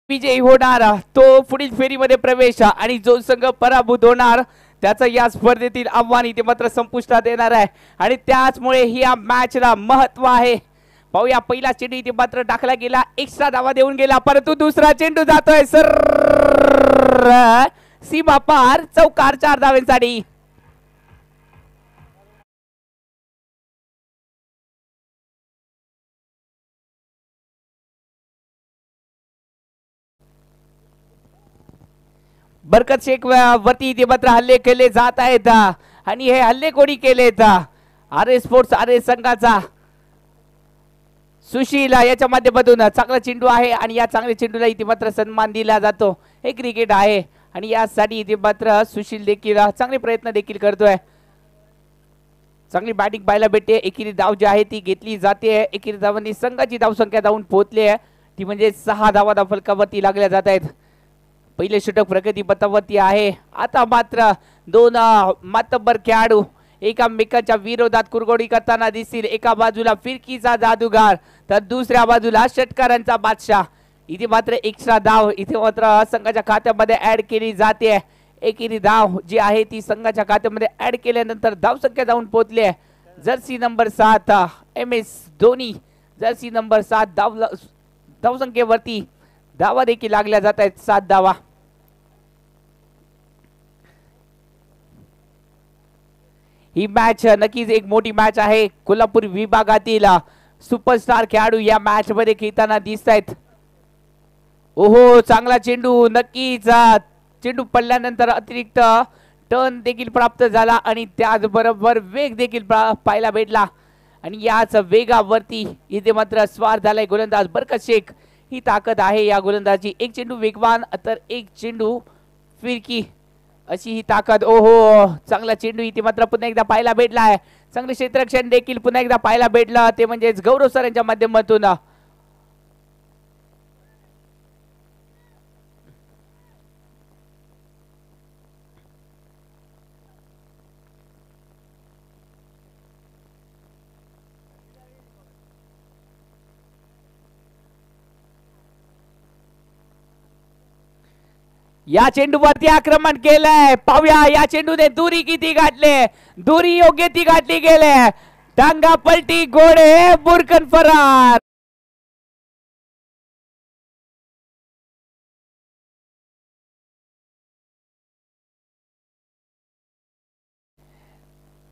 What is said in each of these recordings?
विजयी होणार तो पुढील फेरीमध्ये प्रवेश आणि जो संघ पराभूत होणार त्याचं या स्पर्धेतील आव्हान इथे मात्र संपुष्टात येणार आहे आणि त्याचमुळे ही या मॅचला महत्व आहे. पाहूया पहिला चेंडू इथे मात्र टाकला गेला, एक्स्ट्रा धावा देऊन गेला, परंतु दुसरा चेंडू जातोय सर सीमा पार, चौकार 4 धावांसाठी. बरकत शेख वरती इथे मात्र हल्ले केले जात आहेत आणि हे हल्ले कोणी केलेत? आरएस स्पोर्ट्स आरएस संघाचा सुशील याच्या माध्यमातून चांगला चेंडू आहे आणि या चांगल्या चेंडूला इथे मात्र सन्मान दिला जातो. हे क्रिकेट आहे आणि यासाठी इथे मात्र सुशील देखील चांगले प्रयत्न देखील करतोय. चांगली बॅटिंग पाहायला भेटते. एकेरी धाव जी आहे ती घेतली जाते. एकेरी धावांनी संघाची धावसंख्या धावून पोहोचली आहे ती म्हणजे 6 धावा फलकावरती लागल्या जात आहेत. पहिले षटक प्रगती पथावरती आहे. आता मात्र दोन मातब्बर खेळाडू एकामेकांच्या विरोधात कुरघोडी करताना दिसतील. एका बाजूला फिरकीचा जादूगार तर दुसऱ्या बाजूला षटकारांचा बादशाह. इथे मात्र एक्स्ट्रा धाव इथे मात्र संघाच्या खात्यामध्ये ऍड केली जाते. एकेरी धाव जी आहे ती संघाच्या खात्यामध्ये ऍड केल्यानंतर धावसंख्या जाऊन पोहोचली आहे. Jersey number 7 MS Dhoni, Jersey number 7 धावसंख्येवरती धावा देखील लागल्या जात आहेत. 7 धावा. ही मॅच नक्कीच एक मोठी मॅच आहे. कोल्हापूर विभागातील सुपरस्टार खेळाडू या मॅच मध्ये खेळताना दिसत आहेत. ओहो, चांगला चेंडू, नक्कीच चेंडू पडल्यानंतर अतिरिक्त टर्न देखील प्राप्त झाला आणि त्याचबरोबर वेग देखील पाहायला भेटला आणि याच वेगावरती इथे मात्र स्वार झालाय गोलंदाज बरकत शेख. ही ताकद आहे या गोलंदाजी. एक चेंडू वेगवान तर एक चेंडू फिरकी अशी ही ताकद. ओहो, चांगला चेंडू इथे मात्र पुन्हा एकदा पाहायला भेटला आहे. चांगले क्षेत्ररक्षण देखील पुन्हा एकदा पाहायला भेटलं ते म्हणजेच गौरव सर यांच्या माध्यमातून. या चेंडूवरती आक्रमण केलंय. पाहूया या चेंडूने दुरी किती गाठले. दुरी योग्य ती गाठली गेले. टांगा पलटी, घोडे बुरकन फरार.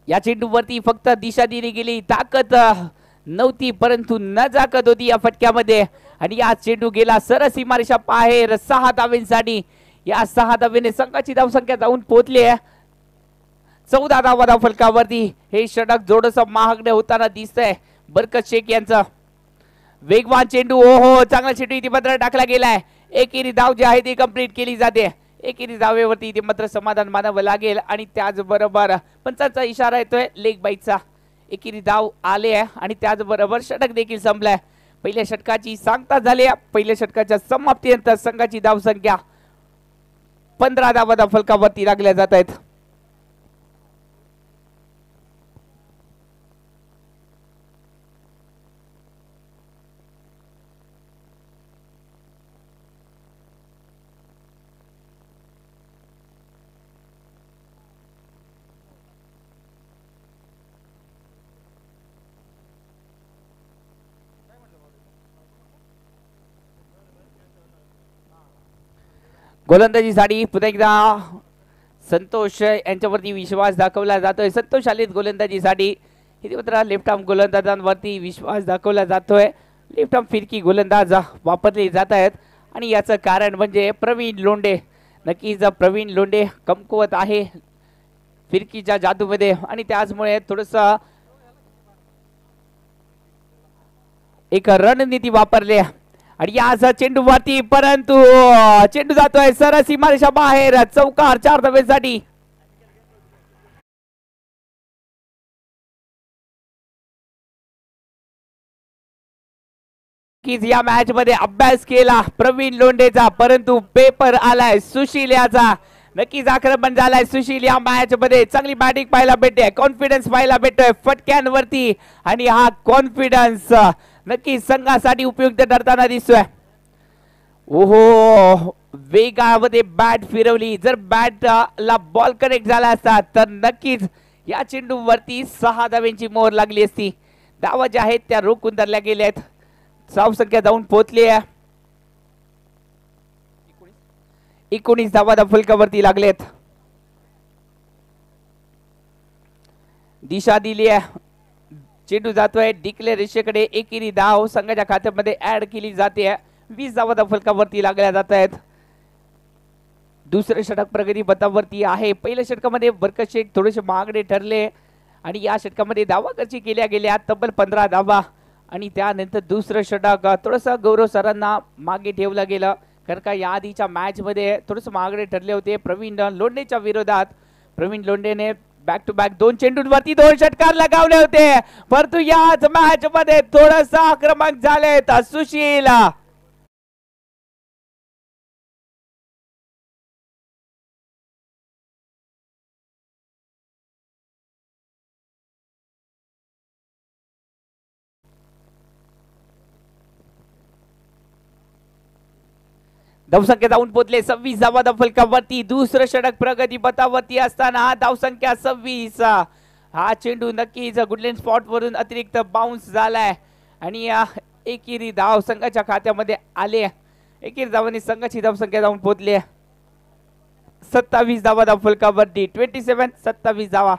या चेंडूवरती फक्त दिशा दिली गेली, ताकद नव्हती परंतु नजाकत होती या फटक्यामध्ये आणि या चेंडू गेला सरस सीमारेषा बाहेर 6 धावांसाठी. या 6 धावेने संघाची धावसंख्या जाऊन पोहोचली आहे 14 धावा फलकावरती. हे षटक जोडस महागडे होताना दिसतंय बरकत शेख यांचा. वेगवान चेंडू, ओहो, चांगला चेंडू इथे मात्र टाकला गेलाय. एकेरी धाव जी आहे ती कंप्लीट केली जाते. एकेरी धावेवरती इथे मात्र समाधान मानावं लागेल आणि त्याचबरोबर पंचाचा इशारा येतोय लेग बाईटचा. एकेरी धाव आले आहे आणि त्याचबरोबर षटक देखील संपलाय. पहिल्या षटकाची सांगता झाली. पहिल्या षटकाच्या समाप्तीनंतर संघाची धावसंख्या 15 धावा फलकावरती लागल्या जात आहेत. गोलंदाजीसाठी पुन्हा एकदा संतोष यांच्यावरती विश्वास दाखवला जातोय. संतोष आलेत गोलंदाजीसाठी. इथे मात्र लेफ्ट आर्म गोलंदाजांवरती विश्वास दाखवला जातोय. लेफ्ट आर्म फिरकी गोलंदाज वापरले जात आहेत आणि याचं कारण म्हणजे प्रवीण लोंढे. नक्कीच प्रवीण लोंढे कमकुवत आहे फिरकीच्या जादूमध्ये आणि त्याचमुळे थोडस एक रणनीती वापरली आणि याच चेंडू वरती परंतु चेंडू जातोय सरळ सीमारेषा बाहेर. चौकार 4 धावेसाठी. या मॅच मध्ये अभ्यास केला प्रवीण लोंढेचा परंतु पेपर आलाय सुशील याचा. नक्कीच आक्रमण झालाय सुशील या मॅच मध्ये. चांगली बॅटिंग पाहायला भेटते, कॉन्फिडन्स पाहायला भेटतोय फटक्यांवरती आणि हा कॉन्फिडन्स नक्की संघासाठी उपयुक्त ठरताना दिसतोय. ओहो, वेगामध्ये बॅट फिरवली. जर बॅट ला बॉल कनेक्ट झाला असता तर नक्कीच या चेंडूवरती 6 धावांची मोहर लागली असती. धावा ज्या आहेत त्या रोखून धरल्या गेल्यात. धावसंख्या जाऊन पोहोचली आहे 19 धावा फलकावरती लागलेत. दिशा दिली आहे. चेंडू जातोय डिक्लेअर रेषेकडे. एकेरी धाव संघाच्या खात्यामध्ये ऍड केली जाते. 20 धावा फलकावरती लागल्या जात आहेत. दुसरे षटक प्रगती पथावरती आहे. पहिल्या षटकामध्ये बरकशेक थोडेसे महागडे ठरले आणि या षटकामध्ये धावा खर्ची केल्या गेल्या तब्बल 15 धावा. आणि त्यानंतर दुसरं षटक थोडंसं गौरव सरांना मागे ठेवलं गेलं कारण का या आधीच्या मॅच मध्ये थोडेसे महागडे ठरले होते प्रवीण लोंढेच्या विरोधात. प्रवीण लोंढेने बॅक टू बॅक 2 चेंडूंवरती 2 षटकार लगावले होते. परंतु याच मॅच मध्ये थोडंसं आक्रमक झालेत सुशील. धावसंख्या जाऊन पोहोचले 26 धावा फलकावरती. दुसरं षटक प्रगती पथावरती असताना धावसंख्या 26. हा चेंडू नक्कीच गुडलँड स्पॉट वरून अतिरिक्त बाउन्स झालाय आणि एकेरी धाव संघाच्या खात्यामध्ये आले. एकेरी धावांनी संघाची धावसंख्या जाऊन पोहोचली 27 धावा फलकावरती. 27 धावा.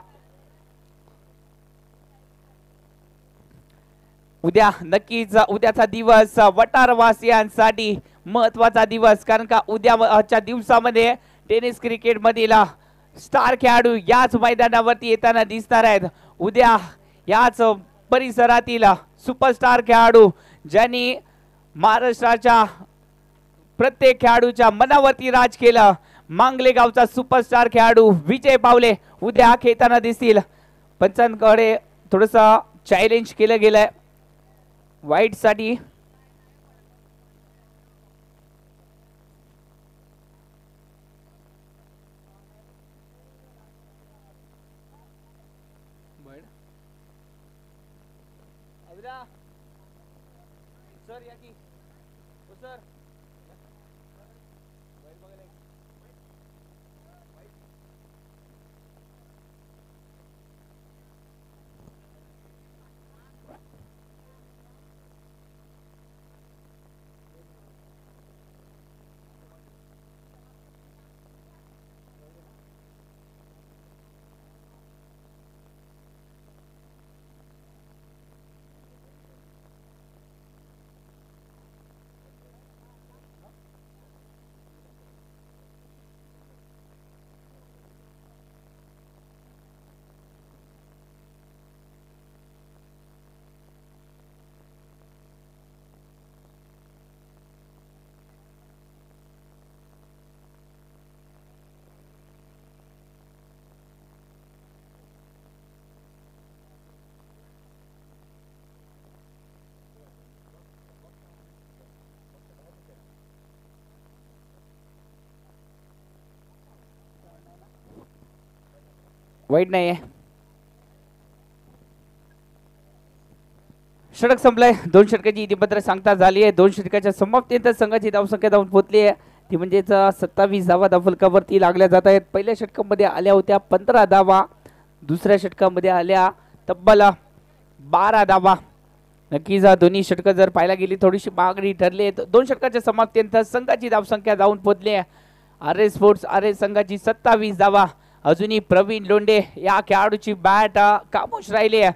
उद्या नक्कीच उद्याचा दिवस वटारवासियांसाठी महत्वाचा दिवस कारण का उद्याच्या दिवसामध्ये टेनिस क्रिकेट मधील स्टार खेळाडू याच मैदानावरती येताना दिसणार आहेत. उद्या याच परिसरातील सुपरस्टार खेळाडू ज्यांनी महाराष्ट्राच्या प्रत्येक खेळाडूच्या मनावरती राज केलं. मांगले गावचा सुपरस्टार खेळाडू विजय पावले उद्या खेळताना दिसतील. पंचांकडे थोडस चॅलेंज केलं गेलंय वाईट साठी. सर या की सर वाईट नाहीये. षटक संपलंय. 2 षटकाची इतिपत्र सांगता झाली आहे. 2 षटकाच्या समाप्तीनंतर संघाची धावसंख्या जाऊन पोहोचली आहे ती म्हणजेच 27 धावा फलकावरती लागल्या जात आहेत. पहिल्या षटकामध्ये आल्या होत्या 15 धावा. दुसऱ्या षटकामध्ये आल्या तब्बल 12 धावा. नक्कीच दोन्ही षटकं जर पाहायला गेली थोडीशी महागडी ठरली आहेत. 2 षटकाच्या समाप्तीनंतर संघाची धावसंख्या जाऊन पोहोचली आहे. आरएस स्पोर्ट्स आरएस संघाची 27 धावा. अजूनही प्रवीण लोंढे या खेळाडूची बॅट खामोश राहिली आहे.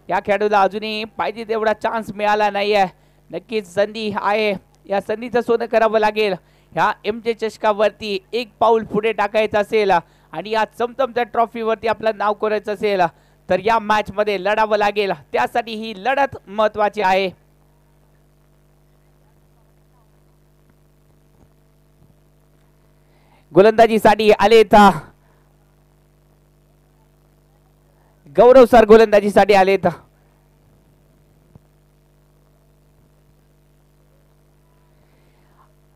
या खेळाडूला अजूनही पाहिजे तेवढा चान्स मिळाला नाही आहे. नक्कीच संधी आहे. या संधीचं सोनं करावं लागेल. ह्या एमजे चषकावरती एक पाऊल पुढे टाकायचं असेल आणि या चमचमच्या ट्रॉफीवरती आपलं नाव करायचं असेल तर या मॅच मध्ये लढावं लागेल. त्यासाठी ही लढत महत्वाची आहे. गोलंदाजीसाठी आलेत गौरव सर. गोलंदाजीसाठी आलेत.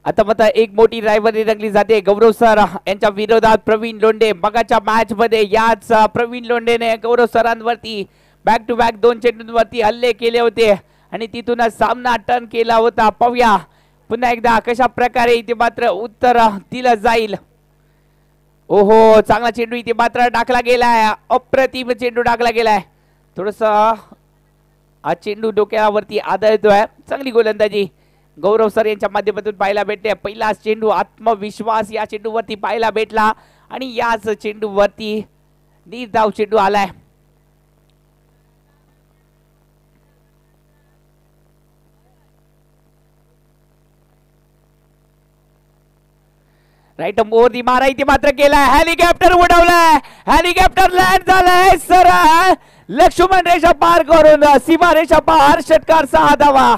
आता मात्र एक मोठी रायव्हलरी रंगली जाते गौरव सर यांच्या विरोधात प्रवीण लोंढे. मगाच्या मॅच मध्ये याच प्रवीण लोंढेने गौरव सरांवरती बॅक टू बॅक 2 चेंडूंवरती हल्ले केले होते आणि तिथूनच सामना टर्न केला होता. पाहूया पुन्हा एकदा कशा प्रकारे इथे मात्र उत्तर दिलं जाईल. ओहो चांगला चेंडू इथे मात्र टाकला गेलाय. अप्रतिम चेंडू टाकला गेलाय. थोडस हा चेंडू डोक्यावरती आदळतोय. चांगली गोलंदाजी गौरव सर यांच्या माध्यमातून पाहायला भेटते. पहिला चेंडू आत्मविश्वास या चेंडूवरती पाहायला भेटला आणि याच चेंडूवरती निर्धाव चेंडू आलाय. राईट मोदी मारा इथे मात्र केलाय. हेलिकॉप्टर उडवलाय. हेलिकॉप्टर लँड झालाय सरळ लक्ष्मण रेषा पार करून सीमा रेषा पार. षटकार 6 धावा.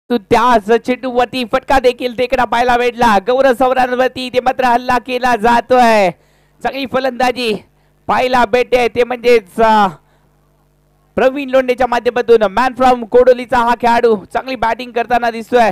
त्याच चेंडूवरती फटका देखील देखणा पाहायला भेटला. गौरव सवरांवरती ते मात्र हल्ला केला जातोय. चांगली फलंदाजी पाहायला भेटते. ते म्हणजेच प्रवीण लोंढेच्या माध्यमातून मॅन फ्रॉम कोडोलीचा हा खेळाडू चांगली बॅटिंग करताना दिसतोय.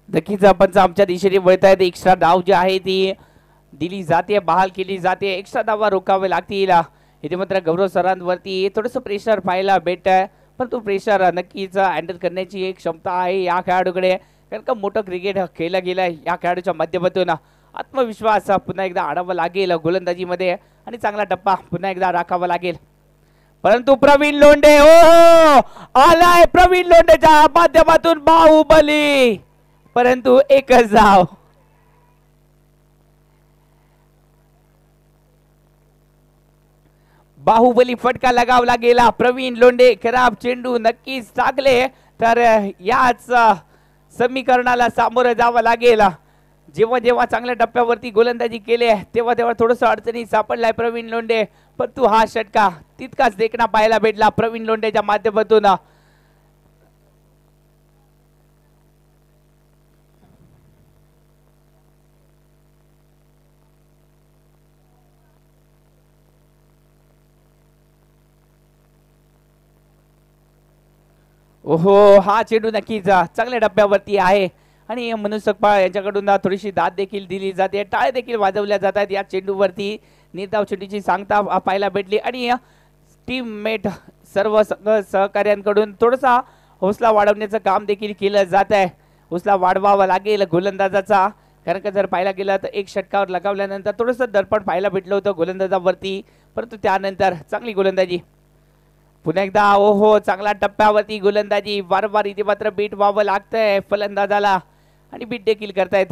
नक्कीच पंच आमच्या दिशेने वळत आहेत. एक्स्ट्रा धाव जी आहे ती दिली जाते, बहाल केली जाते. एक्स्ट्रा धावा रोखावे लागतील. इथे मात्र गौरव सरांवरती थोडंसं प्रेशर पाहायला भेटत आहे. पण तो प्रेशर नक्कीच हँडल करण्याची एक क्षमता आहे या खेळाडूकडे. कारण का मोठं क्रिकेट खेळलं गेलं या खेळाडूच्या माध्यमातून. आत्मविश्वास पुन्हा एकदा आणावा लागेल गोलंदाजीमध्ये आणि चांगला टप्पा पुन्हा एकदा राखावा लागेल. परंतु प्रवीण लोंढे हो आलाय. प्रवीण लोंढेच्या माध्यमातून बाहुबली. परंतु एकच धाव. बाहुबली फटका लगावला गेला. प्रवीण लोंढे खराब चेंडू नक्कीच टाकले तर याच समीकरणाला सामोरं जावं लागेल. जेव्हा जेव्हा चांगल्या टप्प्यावरती गोलंदाजी केली तेव्हा तेव्हा थोडंसं अडचणी सापडलाय प्रवीण लोंढे. परंतु हा षटका तितकाच देखणा पाहायला भेटला प्रवीण लोंढेच्या माध्यमातून. ओहो हा चेंडू नक्कीच चांगल्या डब्यावरती आहे आणि मनोज सकपाळ यांच्याकडून थोडीशी दाद देखील दिली जाते. टाळे देखील वाजवल्या जातात या चेंडूवरती. निर्धाव चेंडूची सांगता पाहायला भेटली आणि टीम मेट सर्व सहकार्यांकडून थोडासा हौसला वाढवण्याचं काम देखील केलं जात आहे. हौसला वाढवावा लागेल गोलंदाजाचा. कारण का जर पाहायला गेलं तर एक षटकावर लगावल्यानंतर थोडंसं दर्पण पाहायला भेटलं होतं गोलंदाजावरती. परंतु त्यानंतर चांगली गोलंदाजी पुन्हा एकदा. ओहो चांगला टप्प्यावरती गोलंदाजी. वारंवार इथे मात्र बीट व्हावं लागतंय फलंदाजाला आणि बीट देखील करतायत.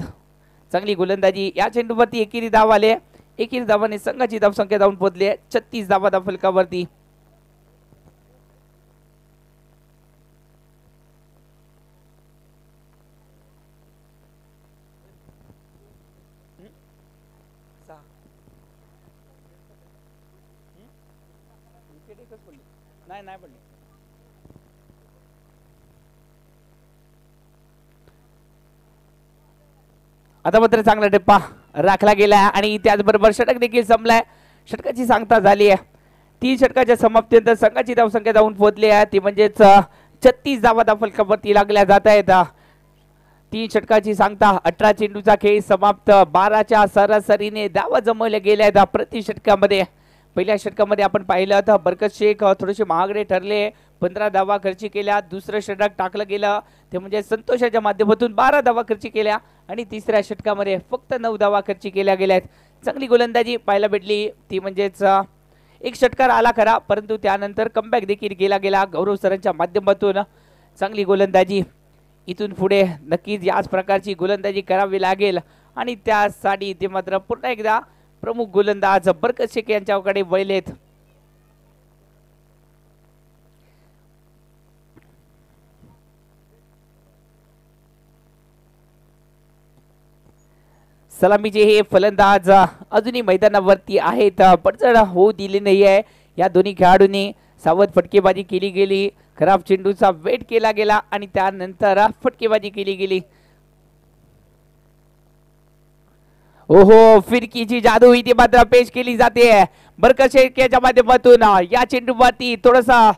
चांगली गोलंदाजी. या चेंडूवरती एकेरी धाव आले. एकेरी धावाने संघाची धावसंख्या जाऊन पोहोचली 36 धावा फलकावरती. नाही पडली. आता मात्र चांगला टप्पा राखला गेला आणि त्याचबरोबर षटक देखील संपलाय. षटकाची सांगता झाली आहे. 3 षटकाच्या समाप्तीनंतर संघाची धावसंख्या जाऊन पोहोचली आहे ती म्हणजेच 36 धावा फलकावरती लागल्या जात आहेत. 3 षटकाची सांगता. 18 चेंडूचा खेळ समाप्त. 12च्या सरासरीने धावा जमवल्या गेल्या आहेत प्रति षटकामध्ये. पहिल्या षटकामध्ये आपण पाहिलं तर बरकत शेख थोडेसे महागडे ठरले. 15 धावा खर्ची केल्या. दुसरं षटक टाकलं गेलं ते म्हणजे संतोषाच्या माध्यमातून 12 धावा खर्ची केल्या आणि तिसऱ्या षटकामध्ये फक्त 9 धावा खर्ची केल्या गेल्या आहेत. चांगली गोलंदाजी पाहायला भेटली ती म्हणजेच एक षटकार आला खरा, परंतु त्यानंतर कमबॅक देखील केला गेला गौरव सरांच्या माध्यमातून. चांगली गोलंदाजी, इथून पुढे नक्कीच याच प्रकारची गोलंदाजी करावी लागेल आणि त्यासाठी ते मात्र पुन्हा एकदा प्रमुख गोलंदाज बरकत शेख यांच्याकडे वळलेत. सलामीचे हे फलंदाज अजूनही मैदानावरती आहेत, पडझड होऊ दिली नाही आहे. या दोन्ही खेळाडूंनी सावध फटकेबाजी केली गेली, खराब चेंडूचा वेट केला गेला आणि त्यानंतर फटकेबाजी केली गेली. ओहो, फिरकीची जादू इथे मात्र पेश केली जाते बरकत शेख याच्या माध्यमातून. या चेंडूवरती थोडासा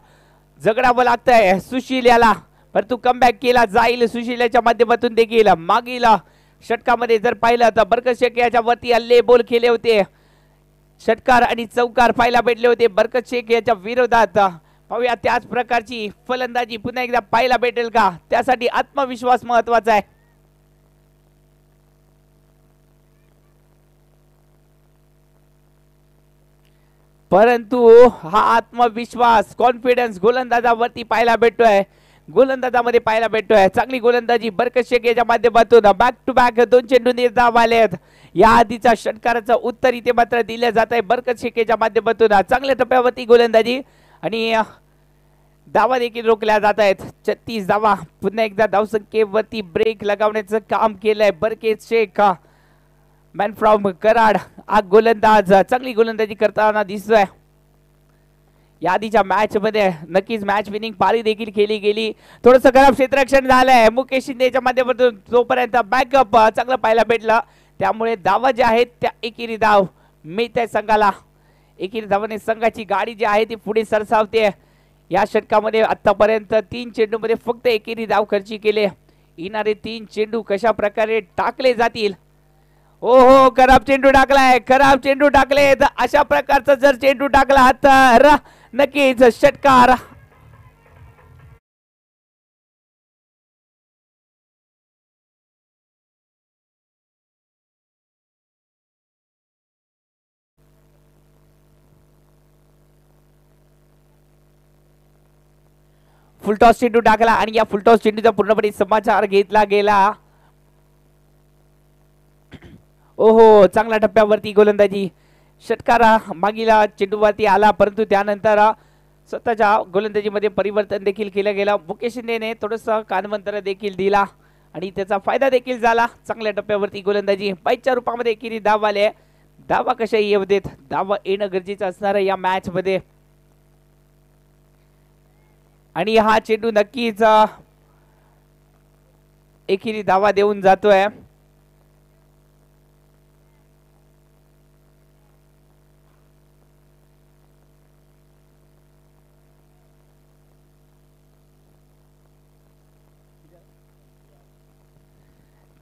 झगडावं लागतंय सुशील याला, परंतु कमबॅक केला जाईल सुशील माध्यमातून देखील. मागील षटकामध्ये जर पाहिलं तर बरकत शेख याच्या वरती हल्ले बोल केले होते, षटकार आणि चौकार पाहायला भेटले होते बरकत शेख याच्या विरोधात. पाहूया त्याच प्रकारची फलंदाजी पुन्हा एकदा पाहायला भेटेल का, त्यासाठी आत्मविश्वास महत्वाचा आहे. परंतु हा आत्मविश्वास, कॉन्फिडन्स गोलंदाजावरती पाहायला भेटतोय, गोलंदाजामध्ये पाहायला भेटतोय. चांगली गोलंदाजी बरकत शेख याच्या माध्यमातून. बॅक टू बॅक 2 चेंडू निर्धाव आलेत. या आधीच्या षटकाराचं उत्तर इथे मात्र दिलं जात आहे बरकत शेख याच्या माध्यमातून. चांगल्या टप्प्यावरती गोलंदाजी आणि धावा देखील रोखल्या जात आहेत. 36 धावा, पुन्हा एकदा धावसंख्येवरती ब्रेक लगावण्याचं काम केलंय बरकत शेख. मॅन फ्रॉम कराड हा गोलंदाज चांगली गोलंदाजी करताना दिसतोय. या आधीच्या मॅच मध्ये नक्कीच मॅच विनिंग पारी देखील केली गेली. थोडंसं खराब क्षेत्ररक्षण झालंय मुकेश शिंदेच्या माध्यमातून, तोपर्यंत बॅकअप चांगलं पाहायला भेटलं, त्यामुळे धावा ज्या आहेत त्या एकेरी धाव मिळत आहे संघाला. एकेरी धावाने संघाची गाडी जी आहे ती पुढे सरसावते. या षटकामध्ये आतापर्यंत 3 चेंडूमध्ये फक्त एकेरी धाव खर्ची केले. येणारे 3 चेंडू कशा प्रकारे टाकले जातील. हो हो, खराब चेंडू टाकलाय, खराब चेंडू टाकले. अशा प्रकारचा जर चेंडू टाकला तर नक्कीच षटकार. फुलटॉस चेंडू टाकला आणि या फुलटॉस चेंडूचा पूर्णपणे समाचार घेतला गेला. ओहो, चांगल्या टप्प्यावरती गोलंदाजी, षटकारा मागीला चेंडूवरती आला, परंतु त्यानंतर स्वतःच्या गोलंदाजीमध्ये परिवर्तन देखील केलं गेलं. मुकेश शिंदेने थोडंसं कानमंत्र देखील दिला आणि त्याचा फायदा देखील झाला. चांगल्या टप्प्यावरती गोलंदाजी, पाईच्या रूपामध्ये एकेरी धाव आले. धावा कशा येऊ देत, धावा येणं गरजेचं असणार आहे या मॅच मध्ये. आणि हा चेंडू नक्कीच एकेरी धावा देऊन जातोय.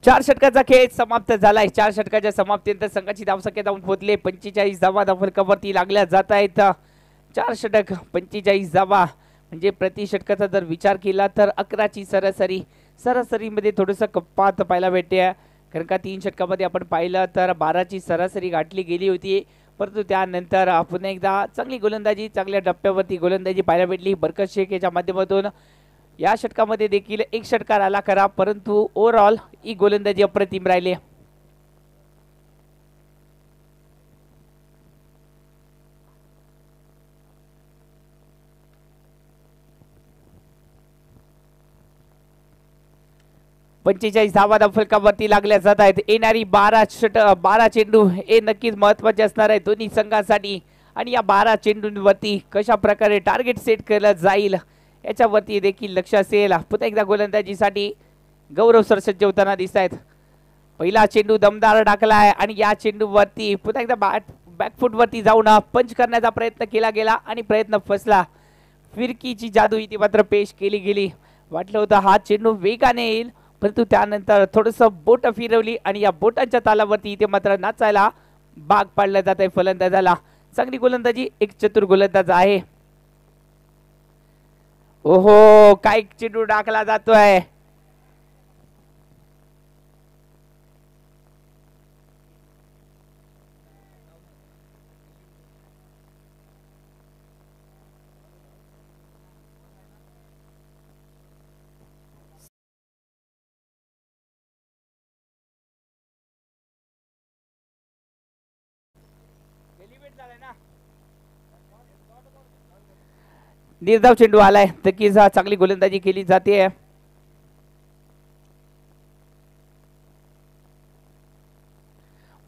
चार षटकाचा खेळ समाप्त झालाय. 4 षटकाच्या समाप्तीनंतर संघाची धावसंख्या जाऊन पोहोचले 45 धावा धावफलकावरती लागल्या जात आहेत. 4 षटक 45 धावा म्हणजे प्रति षटकाचा जर विचार केला तर 11ची सरासरीमध्ये थोडंसं कपात पाहायला भेटते. कारण का 3 षटकामध्ये आपण पाहिलं तर 12ची सरासरी गाठली गेली होती, परंतु त्यानंतर पुन्हा एकदा चांगली गोलंदाजी, चांगल्या टप्प्यावरती गोलंदाजी पाहायला भेटली बरकत शेख याच्या माध्यमातून. या षटकामध्ये देखील एक षटकार आला खरा, परंतु ओव्हरऑल ही गोलंदाजी अप्रतिम राहिली. पंचेचाळीस धावा फलकावरती लागल्या जात आहेत. येणारी 12 चेंडू हे नक्कीच महत्वाचे असणार आहे दोन्ही संघांसाठी. आणि या 12 चेंडूंवरती कशा प्रकारे टार्गेट सेट केलं जाईल याच्यावरती देखील लक्ष असेल. पुन्हा एकदा गोलंदाजीसाठी गौरव सर सज्ज होताना दिसत आहेत. पहिला चेंडू दमदार टाकलाय आणि या चेंडूवरती पुन्हा एकदा बॅकफुट वरती जाऊन पंच करण्याचा प्रयत्न केला गेला आणि प्रयत्न फसला. फिरकीची जादू इथे मात्र पेश केली गेली. वाटलं होतं हा चेंडू वेगाने येईल, परंतु त्यानंतर थोडंसं बोट फिरवली आणि या बोटांच्या तालावरती इथे मात्र नाचायला भाग पाडलं जात आहे फलंदाजाला. चांगली गोलंदाजी, एक चतुर गोलंदाज आहे. ओहो, काय चेंडू टाकला जातोय. निर्धाव चेंडू आलाय, नक्कीच चांगली गोलंदाजी केली जाते.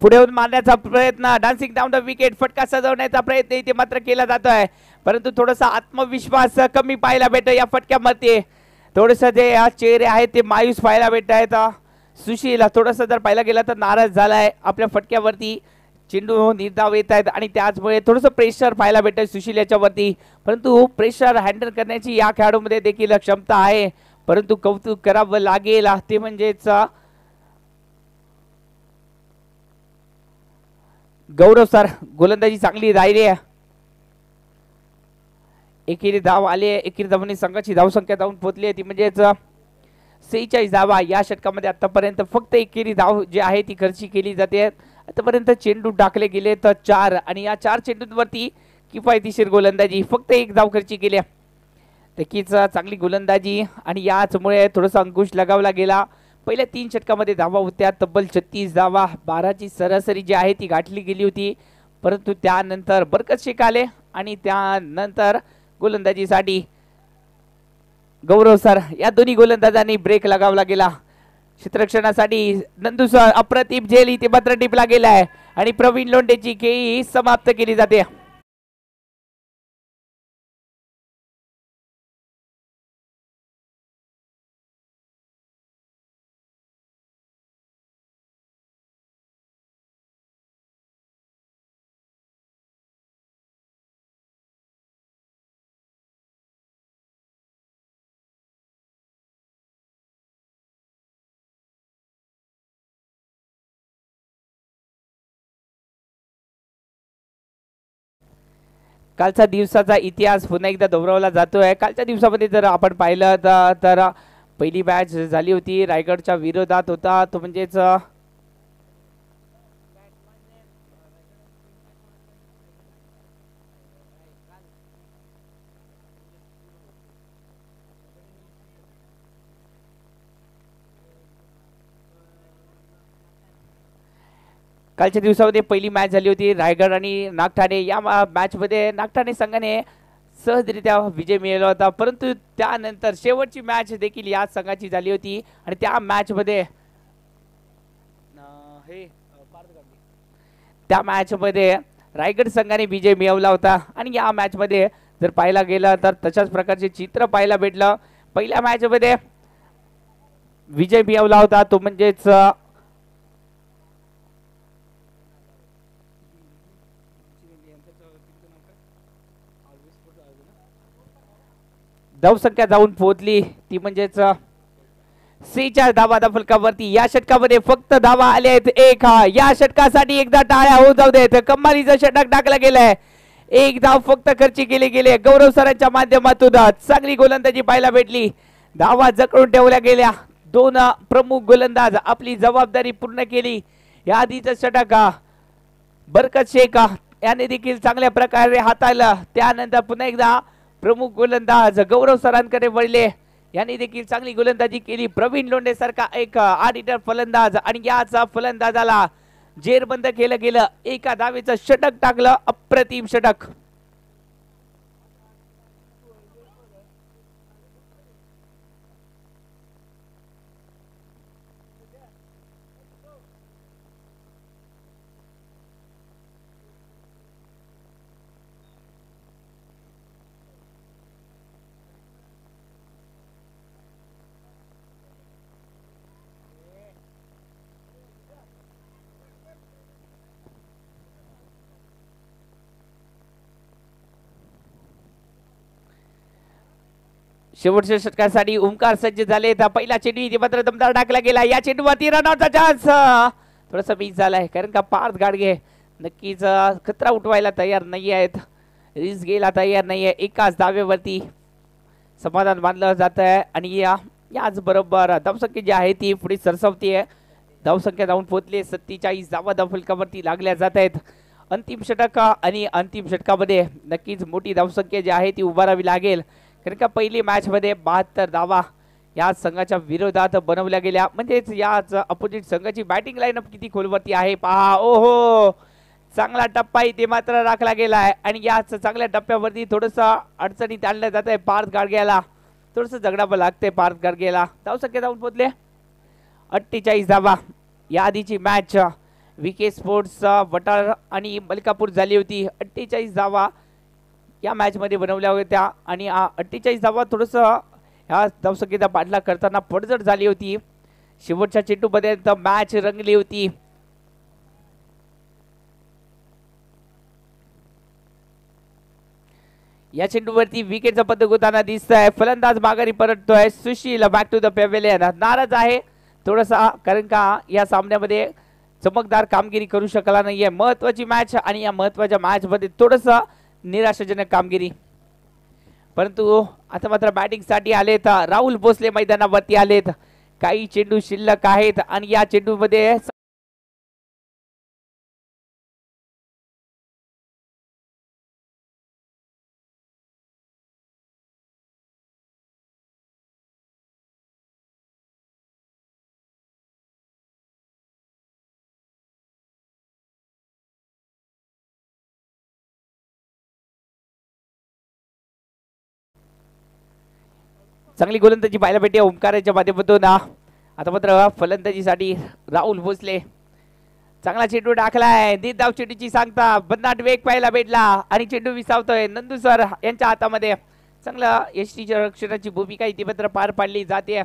पुढे मारण्याचा प्रयत्न, डान्सिंग डाऊन द विकेट, फटका सजवण्याचा प्रयत्न इथे मात्र केला जातोय, परंतु थोडासा आत्मविश्वास कमी पाहायला भेटतो या फटक्यामध्ये. थोडस जे चेहरे आहेत ते मायूस पाहायला भेटत आहेत. सुशील थोडस जर पाहायला गेला तर नाराज झालाय आपल्या फटक्यावरती. चेंडू निर्धाव येत आहेत आणि त्याचमुळे थोडस प्रेशर पाहायला भेटत सुशील याच्यावरती, परंतु प्रेशर हँडल करण्याची या खेळाडूमध्ये देखील क्षमता आहे. परंतु कौतुक करावं लागेल ते म्हणजेच गौरव सर, गोलंदाजी चांगली राहिली आहे. एकेरी धाव आली आहे, एकेरी धावांनी संघाची धावसंख्या जाऊन पोहोचली आहे ती म्हणजेच 46 धावा. या षटकामध्ये आतापर्यंत फक्त एकेरी धाव जी आहे ती खर्ची केली जाते. आतापर्यंत चेंडू टाकले गेले तर 4 आणि या 4 चेंडूंवरती किफायतशीर गोलंदाजी, फक्त एक धाव खर्ची केली. नक्कीच चांगली गोलंदाजी आणि याचमुळे थोडासा अंकुश लगावला गेला. पहिल्या 3 षटकामध्ये धावा होत्या तब्बल 36 धावा, 12ची सरासरी जी आहे ती गाठली गेली होती. परंतु त्यानंतर बरकत शेख आले आणि त्यानंतर गोलंदाजीसाठी गौरव सर या दोन्ही गोलंदाजांनी ब्रेक लगावला गेला. क्षेत्ररक्षणासाठी नंदू सर अप्रतिम झेल इथे मात्र टिपला गेलाय आणि प्रवीण लोंढेची खेळी समाप्त केली जाते. कालचा दिवसाचा इतिहास पुन्हा एकदा दोहरावला जातोय. कालच्या दिवसामध्ये जर आपण पाहिलं तर पहिली मॅच झाली होती रायगडच्या विरोधात होता, तो म्हणजेच कालच्या दिवसामध्ये पहिली मॅच झाली होती रायगड आणि नागठाणे. या मॅच मध्ये नागठाणे संघाने सहजरित्या विजय मिळवला होता, परंतु त्यानंतर शेवटची मॅच देखील या संघाची झाली होती आणि त्या मॅच मध्ये रायगड संघाने विजय मिळवला होता. आणि या मॅच मध्ये जर पाहायला गेलं तर तशाच प्रकारचे चित्र पाहायला भेटलं. पहिल्या मॅच मध्ये विजय मिळवला होता तो म्हणजेच धावसंख्या जाऊन पोहोचली ती म्हणजेच 46 धावा फलकावरती. या षटकामध्ये फक्त धावा आल्या आहेत एक. या षटकासाठी एकदा टाळ्या होऊ जाऊ देत. कमालीचं षटक टाकलं गेलंय, एक धाव फक्त खर्ची केली गेली. गौरव सरांच्या माध्यमातून चांगली गोलंदाजी पाहायला भेटली, धावा जकळून ठेवल्या गेल्या. 2 प्रमुख गोलंदाज आपली जबाबदारी पूर्ण केली. या आधीचं षटक बरकत शेख याने देखील चांगल्या प्रकारे हाताळलं. त्यानंतर पुन्हा एकदा प्रमुख गोलंदाज गौरव सरांकडे वळले, यांनी देखील चांगली गोलंदाजी केली. प्रवीण लोंढे सारखा एक आडिटर फलंदाज आणि याच फलंदाजाला जेरबंद केलं गेलं. एका धावेचं षटक टाकलं, अप्रतिम षटक. शेवटच्या षटकासाठी ओमकार सज्ज झाले. पहिला चेंडू इथे मात्र दमदार टाकला गेला. या चेंडूवरती रनआउटचा चान्स थोडासा मिस झालाय, कारण का पार्थ गाडगे नक्कीच खतरा उठवायला तयार नाही आहेत, रिस्क घ्यायला तयार नाही आहे. एकाच धावेवरती समाधान मानलं जात आहे आणि याच बरोबर धावसंख्या जी आहे ती पुढे सरसावती आहे. धावसंख्या जाऊन पोहोचली 47 धावा धावफलकावरती लागल्या जात आहेत. अंतिम षटक आणि अंतिम षटकामध्ये नक्कीच मोठी धावसंख्या जी आहे ती उभारावी लागेल, कारण का पहिली मॅच मध्ये 72 धावा या संघाच्या विरोधात बनवल्या गेल्या. म्हणजेच याच अपोजिट संघाची बॅटिंग लाईनअप किती खोलवरती आहे पहा. ओहो, चांगला टप्पा इथे मात्र राखला गेला आहे आणि याच चांगल्या टप्प्यावरती थोडस अडचणीत आणलं जात आहे पार्थ गाडगेला. थोडस झगडावं लागतंय पार्थ गाडगेला. धाव संख्या जाऊन पोहोचले 48 धावा. या आधीची मॅच विके स्पोर्ट्स वटार आणि मलकापूर झाली होती. 48 धावा या मॅच मध्ये बनवल्या होत्या आणि 48 धावा थोडस या धावसंख्येचा पाठलाग करताना पडझड झाली होती. शेवटच्या चेंडूपर्यंत मॅच रंगली होती. या चेंडूवरती विकेटचा पदक होताना दिसत आहे. फलंदाज माघारी परततोय. Sushil back to the pavilion. नाराज आहे थोडासा कारण का या सामन्यामध्ये चमकदार कामगिरी करू शकला नाहीये. महत्वाची मॅच आणि या महत्वाच्या मॅच मध्ये थोडस निराशाजनक कामगिरी. परंतु आता मात्र बॅटिंग साठी आलेत राहुल भोसले मैदानावरती आलेत. काही चेंडू शिल्लक आहेत आणि या चेंडूमध्ये चांगली गोलंदाजी पाहायला भेटते ओमकाराच्या माध्यमातून. आता मात्र फलंदाजीसाठी राहुल भोसले. चांगला चेंडू टाकलाय. धाव चेंडूची सांगता भन्नाट वेग पाहायला भेटला आणि चेंडू विसावतोय नंदू सर यांच्या हातामध्ये. चांगला एसटीच्या रक्षणाची भूमिका इथे मात्र पार पाडली जाते.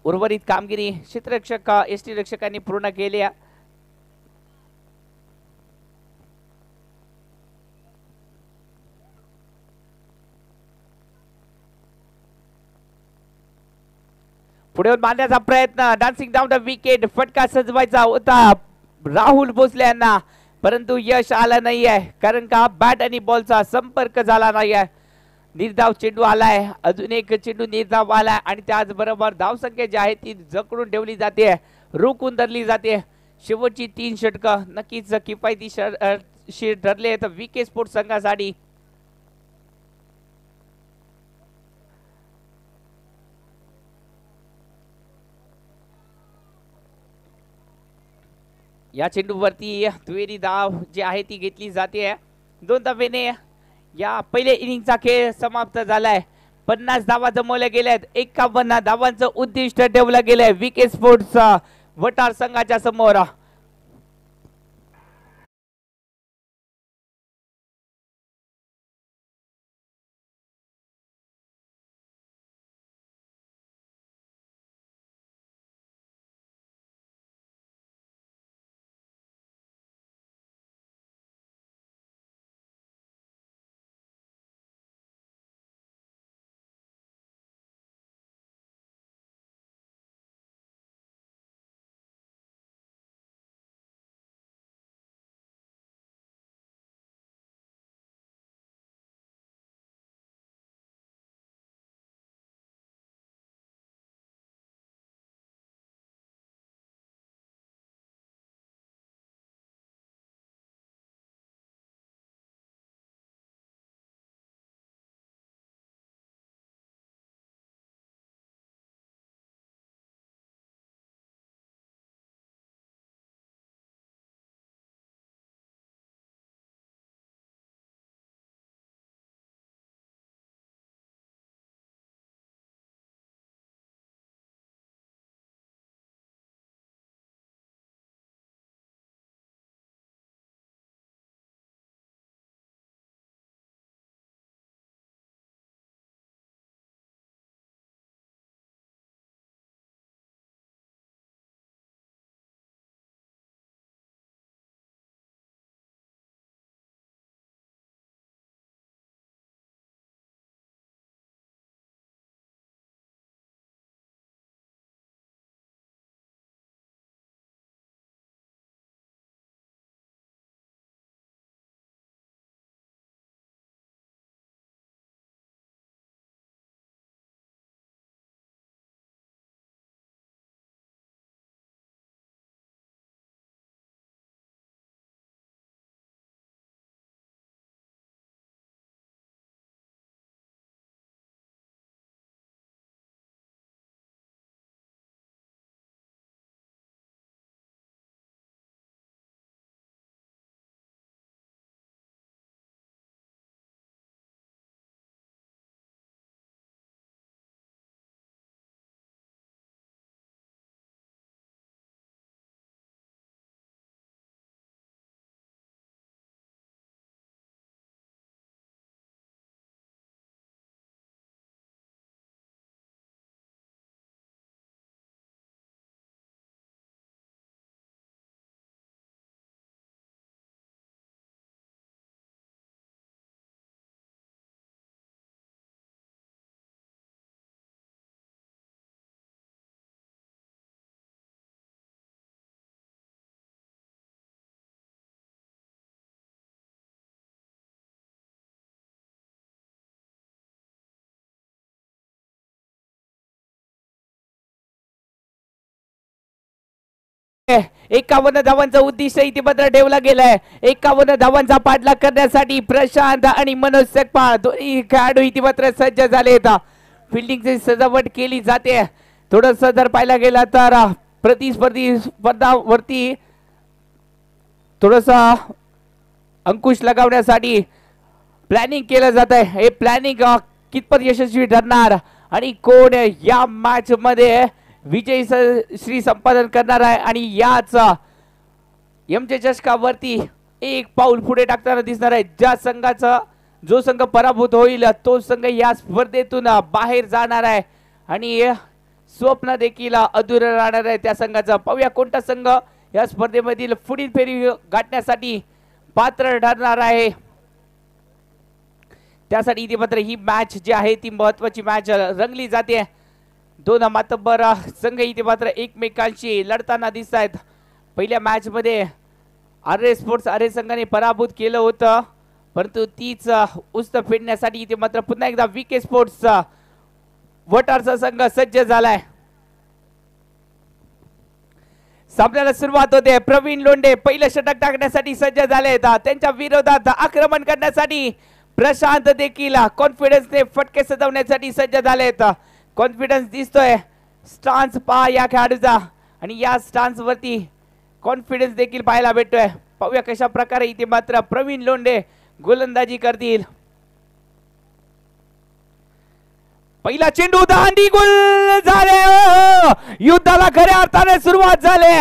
उर्वरित कामगिरी क्षेत्ररक्षक एसटी रक्षकांनी पूर्ण केली. पुढे मारण्याचा प्रयत्न डान्सिंग डाऊन द विकेट. फटका सजवायचा होता राहुल भोसले यांना परंतु यश आलं नाहीये कारण का बॅट आणि बॉलचा संपर्क झाला नाहीये. निर्धाव चेंडू आलाय. अजून एक चेंडू निर्धाव आलाय आणि त्याचबरोबर धावसंख्या जी आहे ती जकडून ठेवली जाते रोखून धरली जाते. शेवटची 3 षटकं नक्कीच किफायतशीर ठरले आहेत विके स्पोर्ट्स संघासाठी. या चेंडूवरती दुहेरी धाव जी आहे ती घेतली जाते. 2 धावेने या पहिल्या इनिंगचा खेळ समाप्त झालाय. 50 धावा जमवल्या गेल्यात. 51 धावांचं उद्दिष्ट ठेवलं गेलंय विके स्पोर्ट्स वटार संघाच्या समोर. 51 धावांचा उद्दिष्ट इथे मात्र ठेवला गेलाय. 51 धावांचा पाठलाग करण्यासाठी प्रशांत आणि मनोज सकपाळ दोन्ही खेळाडू इथे मात्र सज्ज झालेत. फिल्डिंगची सजावट केली जाते. थोडस जर पाहायला गेला तर प्रतिस्पर्धी स्पर्धावरती थोडस अंकुश लगावण्यासाठी प्लॅनिंग केलं जात आहे. हे प्लॅनिंग कितपत यशस्वी ठरणार आणि कोण या मॅच मध्ये विजयी श्री संपादन करणार आहे आणि याच एमचे चषकावरती एक पाऊल पुढे टाकताना दिसणार आहे. ज्या संघाचा जो संघ पराभूत होईल तो संघ या स्पर्धेतून बाहेर जाणार आहे आणि स्वप्न देखील अधुरं राहणार आहे त्या संघाचा. पाहूया कोणता संघ या स्पर्धेमधील पुढील फेरी गाठण्यासाठी पात्र ठरणार आहे. त्यासाठी इथे मात्र ही मॅच जी आहे ती महत्वाची मॅच रंगली जाते. दोन मातब्बर संघ इथे मात्र एकमेकांशी लढताना दिसत आहेत. पहिल्या मॅच मध्ये आर्य स्पोर्ट्स आर्य संघाने पराभूत केलं होतं, परंतु तीच उस्त फेडण्यासाठी इथे मात्र पुन्हा एकदा VK स्पोर्ट्सचा वटारचा संघ सज्ज झालाय. सामन्याला सुरुवात होते. प्रवीण लोंढे पहिलं षटक टाकण्यासाठी सज्ज झाले. त्यांच्या विरोधात आक्रमण करण्यासाठी प्रशांत देखील कॉन्फिडन्सने फटके सजवण्यासाठी सज्ज झालेत. कॉन्फिडन्स दिसतोय स्टान्स पहा या खेळाडूचा आणि या स्टान्स वरती कॉन्फिडन्स देखील पाहायला भेटतोय. पाहूया कशा प्रकारे इथे मात्र प्रवीण लोंढे गोलंदाजी करतील. पहिला चेंडू दांडी गोल झाले. युद्धाला खऱ्या अर्थाने सुरुवात झाली.